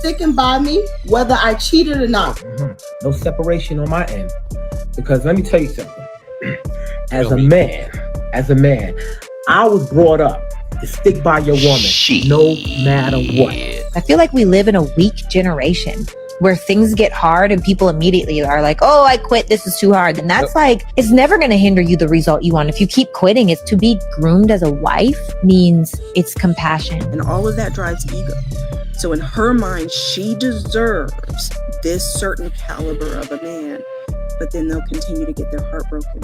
sticking by me whether I cheated or not. No separation on my end. Because let me tell you something. As a man, I was brought up to stick by your woman no matter what. I feel like we live in a weak generation where things get hard and people immediately are like, oh, I quit. This is too hard. And that's like, it's never going to hinder you the result you want. If you keep quitting, it's to be groomed as a wife means it's compassion. And all of that drives ego. So in her mind, she deserves this certain caliber of a man, but then they'll continue to get their heart broken.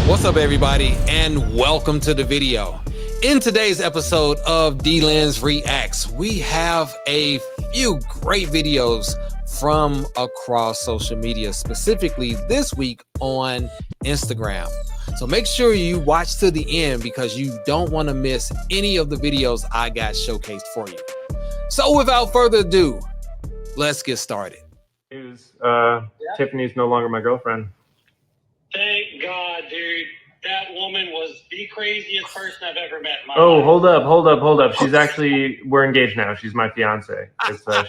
What's up, everybody, and welcome to the video. In today's episode of D-Lynn's Reacts, we have a few great videos from across social media, specifically this week on Instagram. So make sure you watch to the end because you don't want to miss any of the videos I got showcased for you. So without further ado, let's get started. Tiffany's no longer my girlfriend. Thank God, dude. That woman was the craziest person I've ever met in my Oh, life. hold up. We're engaged now. She's my fiance.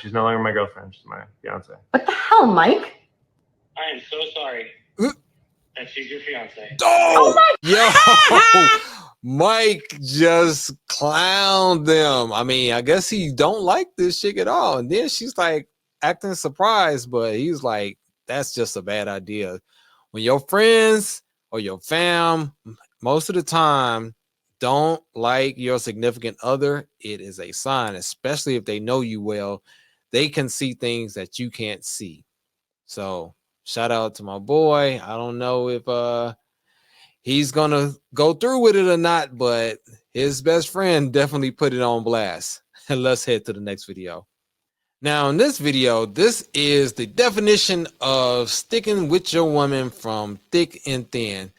She's no longer my girlfriend. She's my fiance. What the hell, Mike? I am so sorry that she's your fiance. Oh my Mike just clowned them. I mean, I guess he don't like this chick at all. And then she's like acting surprised, but he's like, that's just a bad idea. When your friends or your fam, most of the time, don't like your significant other, it is a sign, especially if they know you well. They can see things that you can't see. So shout out to my boy. I don't know if he's gonna go through with it or not, but his best friend definitely put it on blast. And let's head to the next video. Now, in this video, this is the definition of sticking with your woman from thick and thin.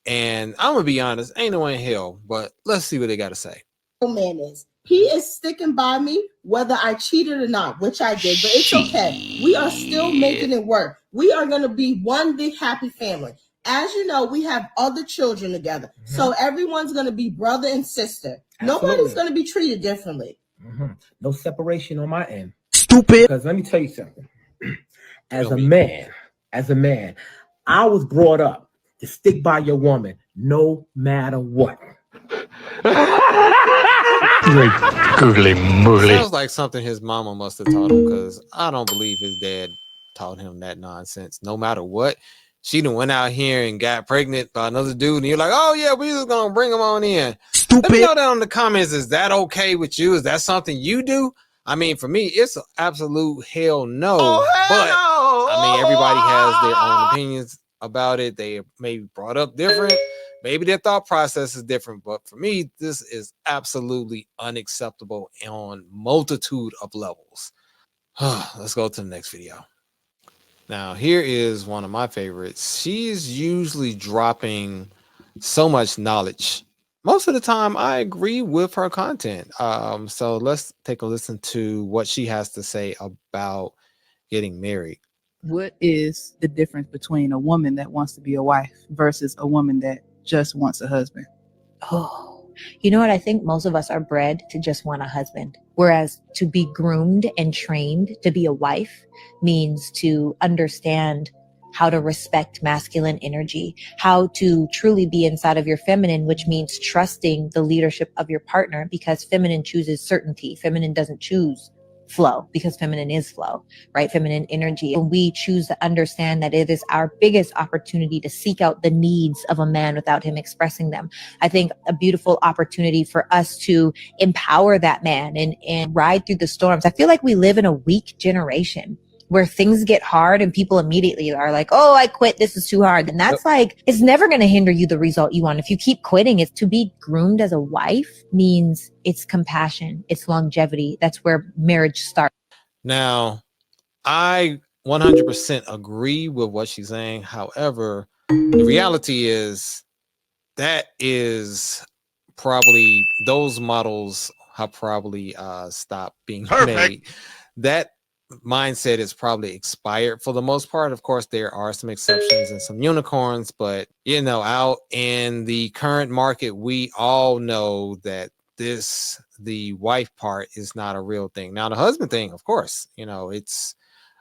And I'm going to be honest, ain't no way in hell, but let's see what they got to say. Man is. He is sticking by me whether I cheated or not, which I did, but it's okay. We are still making it work. We are going to be one big happy family. As you know, we have other children together. So everyone's going to be brother and sister. Absolutely. Nobody's going to be treated differently. No separation on my end. Stupid. Because let me tell you something. As a man, I was brought up to stick by your woman no matter what. Googly moogly. Sounds like something his mama must have taught him, because I don't believe his dad taught him that nonsense. No matter what, she done went out here and got pregnant by another dude, and you're like, oh yeah, we just gonna bring him on in. Stupid. Let me know down in the comments, is that okay with you? Is that something you do? I mean, for me, it's an absolute hell no. But I mean, everybody has their own opinions about it. They may be brought up different. Maybe their thought process is different. But for me, this is absolutely unacceptable on multitude of levels. Let's go to the next video. Now, here is one of my favorites. She's usually dropping so much knowledge. Most of the time, I agree with her content. So let's take a listen to what she has to say about getting married. What is the difference between a woman that wants to be a wife versus a woman that just wants a husband? Oh, you know what? I think most of us are bred to just want a husband, whereas to be groomed and trained to be a wife means to understand how to respect masculine energy, how to truly be inside of your feminine, which means trusting the leadership of your partner, because feminine chooses certainty. Feminine doesn't choose flow, because feminine is flow, right? Feminine energy. And we choose to understand that it is our biggest opportunity to seek out the needs of a man without him expressing them. I think a beautiful opportunity for us to empower that man and ride through the storms. I feel like we live in a weak generation where things get hard and people immediately are like, oh, I quit. This is too hard. And that's like, it's never going to hinder you the result you want. If you keep quitting, it's to be groomed as a wife means it's compassion. It's longevity. That's where marriage starts. Now, I 100% agree with what she's saying. However, the reality is that is probably, those models have probably stopped being made. That mindset is probably expired for the most part. Of course, there are some exceptions and some unicorns, but you know, out in the current market, we all know that the wife part is not a real thing. Now the husband thing, of course, you know, it's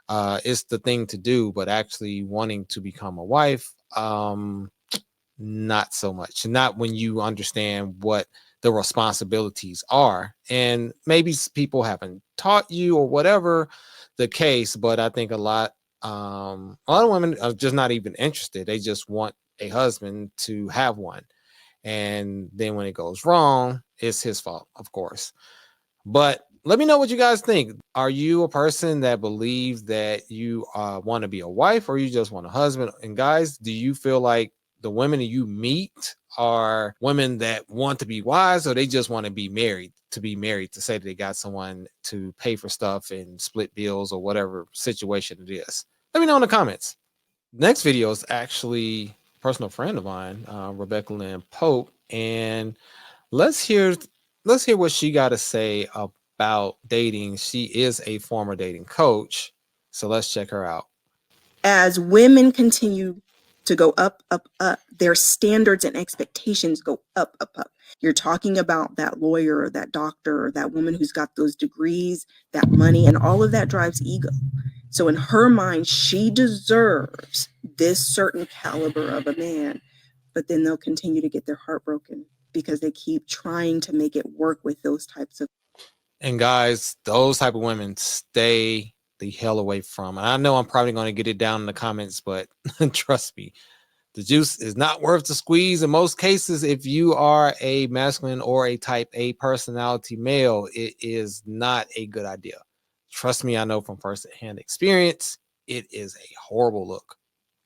the thing to do, but actually wanting to become a wife, not so much. Not when you understand what the responsibilities are, and maybe people haven't taught you or whatever the case. But I think a lot of women are just not even interested. They just want a husband to have one, and then when it goes wrong, it's his fault, of course. But let me know what you guys think. Are you a person that believes that you want to be a wife, or you just want a husband? And guys, do you feel like the women you meet are women that want to be wives, or they just want to be married, to say that they got someone to pay for stuff and split bills or whatever situation it is? Let me know in the comments. Next video is actually a personal friend of mine, Rebecca Lynn Pope, and let's hear what she got to say about dating. She is a former dating coach, so let's check her out. As women continue to go up, up, up, their standards and expectations go up, up, up. You're talking about that lawyer or that doctor or that woman who's got those degrees, that money, and all of that drives ego. So in her mind, she deserves this certain caliber of a man, but then they'll continue to get their heart broken because they keep trying to make it work with those types of. And guys, those type of women, stay the hell away from. And I know I'm probably going to get it down in the comments, but trust me, the juice is not worth the squeeze. In most cases, if you are a masculine or a type A personality male, it is not a good idea. Trust me, I know from first-hand experience, it is a horrible look.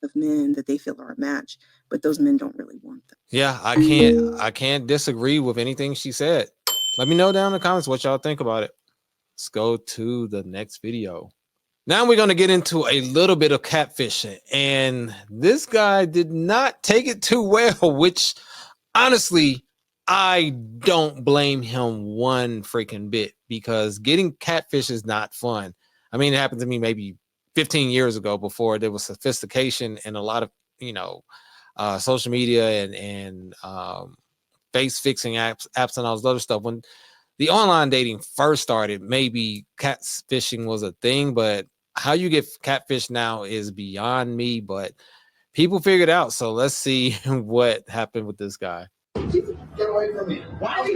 Of men that they feel are a match, but those men don't really want them. Yeah, I can't disagree with anything she said. Let me know down in the comments what y'all think about it. Let's go to the next video. Now we're going to get into a little bit of catfishing, and this guy did not take it too well, which honestly, I don't blame him one freaking bit, because getting catfish is not fun. I mean, it happened to me maybe 15 years ago, before there was sophistication and a lot of, social media and face fixing apps and all this other stuff. When the online dating first started, maybe catfishing was a thing, but how you get catfish now is beyond me, but people figured out. So let's see what happened with this guy. Get away from me. Why did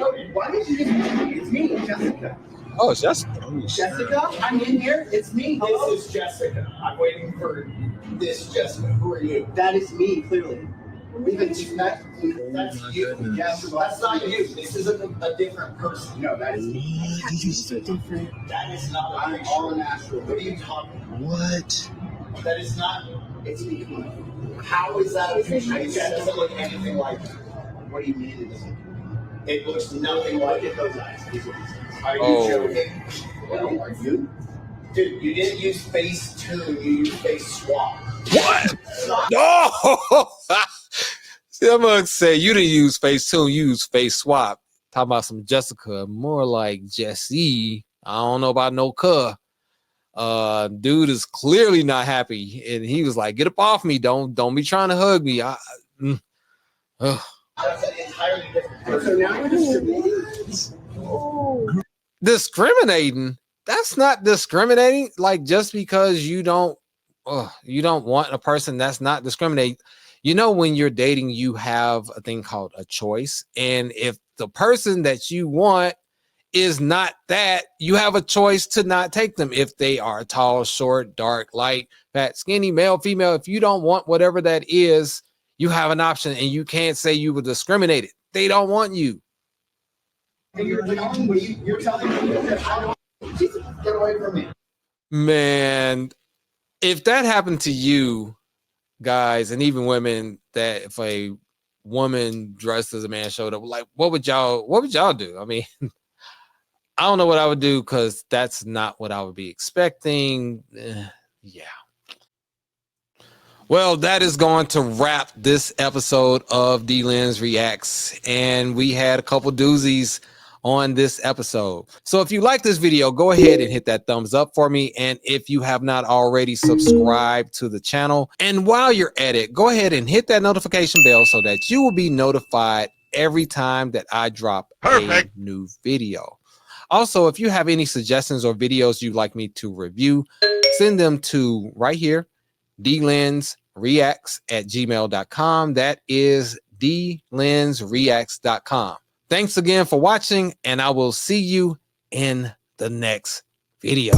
you just me? It's me, Jessica. Oh, it's Jessica. Jessica, I'm in here. It's me. Hello? This is Jessica. I'm waiting for this Jessica. Who are you? That is me, clearly. That's you. Yes, that's not you. This is a different person. No, that is me. Different. That is not. I'm all natural. What are you talking about? What? That is not. It's me. How is that a picture? That doesn't look anything like that. What do you mean it doesn't? It looks nothing like it. Those eyes. Are you joking? Well, are you? Dude, you didn't use Facetune. You used Face Swap. What? No! See, I'm going to say you didn't use Facetune, you used Face Swap. Talking about some Jessica, more like Jessie. I don't know about no cuh. Dude is clearly not happy, and he was like, "Get up off me! Don't be trying to hug me." That's an entirely different person. So now we're discriminating? Discriminating? That's not discriminating. Like, just because you don't want a person, that's not discriminating. You know, when you're dating, you have a thing called a choice. And if the person that you want is not that, you have a choice to not take them. If they are tall, short, dark, light, fat, skinny, male, female, if you don't want whatever that is, you have an option, and you can't say you were discriminated. They don't want you. You're telling me that I don't. Get away from me. Man, if that happened to you, guys, and even women, that if a woman dressed as a man showed up, like, what would y'all do? I mean, I don't know what I would do, because that's not what I would be expecting. Yeah. Well, that is going to wrap this episode of D Lynn's Reacts, and we had a couple doozies on this episode. So if you like this video, go ahead and hit that thumbs up for me. And if you have not already subscribed to the channel, and while you're at it, go ahead and hit that notification bell so that you will be notified every time that I drop a new video. Also, if you have any suggestions or videos you'd like me to review, send them to right here, dlensreacts@gmail.com. That is dlensreacts.com. Thanks again for watching, and I will see you in the next video.